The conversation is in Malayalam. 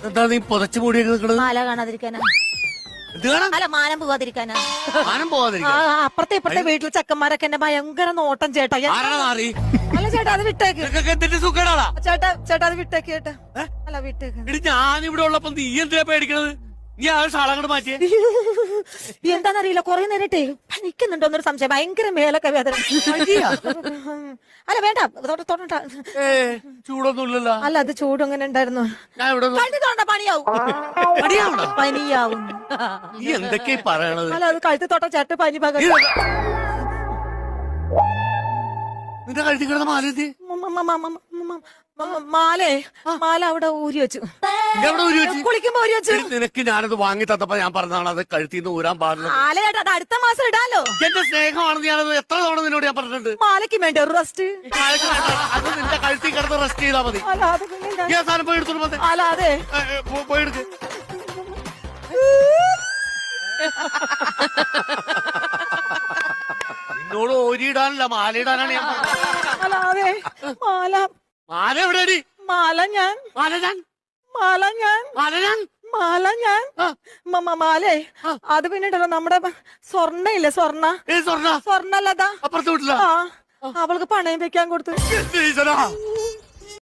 എന്താ നീ പുതച്ചു മൂടിയൊക്കെ നിൽക്കണത്? മാല കാണാതിരിക്കാനാ. എന്ത് കാണാൻ? അല്ല, മാനം പോവാതിരിക്കാനാ. മാനം പോവാതിരിക്കാൻ. അപ്പുറത്തെ ഇപ്പുറത്തെ വീട്ടിലെ ചെക്കന്മാരൊക്കെ എന്നെ ഭയങ്കര നോട്ടം ചേട്ടാ. ആരാണ് മാറി? അല്ല ചേട്ടാ, അത് വിട്ടേക്ക്. നിനക്കൊക്കെ എന്തിന്റെ സുഖേടാ? ചേട്ടാ അത് വിട്ടേക്ക് ചേട്ടാ. അല്ല വിട്ടേക്ക്. എടി ഞാനിവിടെ ഉള്ളപ്പോ നീ എന്തിനാ പേടിക്കണത്? നീ ആ ഷാളങ്ങോട്ട് മാറ്റിയേ. എന്താന്നറിയില്ല, കൊറേ നേരിട്ടേ പനിക്കുന്നുണ്ടോന്നൊരു സംശയം. ഭയങ്കര മേലൊക്കെ വേദന. അല്ല വേണ്ട, തൊടണ്ട. ചൂടൊന്നും ഇല്ലല്ലോ. അല്ല, അത് ചൂട് അങ്ങനെ ഉണ്ടായിരുന്നു. ഞാൻ ഇവിടെ കഴുത്തി തൊണ്ട പണിയാവും. പനിയാവും. നീ എന്തൊക്കെയാ പറയണത്? അല്ല, അത് കഴുത്തി തൊട്ട ചേട്ട പനി പകരും. നിന്റെ കഴുത്തി കിടന്ന മാല എന്തി? മാല അവിടെ ഊരി വെച്ചു. എവിടെ ഊരി വെച്ച്? കുളിക്കുമ്പോ ഊരി വെച്ചു. നിനക്ക് ഞാനത് വാങ്ങി തന്നപ്പോ ഞാൻ പറഞ്ഞതാണ് അത് കഴുത്തിന്ന് ഊരാൻ പാടില്ല. ചേട്ടാ, അത് അടുത്ത മാസം ഇടാലോ. എന്റെ സ്നേഹമാണെന്ന് ഞാനത് എത്ര തവണ നിന്നോട് ഞാൻ പറഞ്ഞിട്ടുണ്ട്. മാലയ്ക്ക് വേണ്ടി ഒരു റെസ്റ്റ്. അത് നിന്റെ കഴുത്തിൽ കിടന്ന് റെസ്റ്റ് ചെയ്താൽ മതി. അല്ല അത് പിന്നെ ഈ സാധനം പോയി എടുത്തോളൂ. മതി. അല്ല അതെ പോയി എടുക്ക്. നിന്നോട് ഓരിയിടാനല്ല മാല ഇടാനാണ് ഞാൻ പറഞ്ഞത്. അല്ല അതെ മാല മാല എവിടെയാടി? മാല ഞാൻ മാലേ അത് പിന്നെ ഉണ്ടല്ലോ നമ്മുടെ സ്വർണ്ണ ഇല്ലേ, സ്വർണ്ണ സ്വർണ്ണ സ്വർണ്ണല്ലതാ അപ്പുറത്ത് വിട്ടില്ല. അവൾക്ക് പണയം വെക്കാൻ കൊടുത്തു.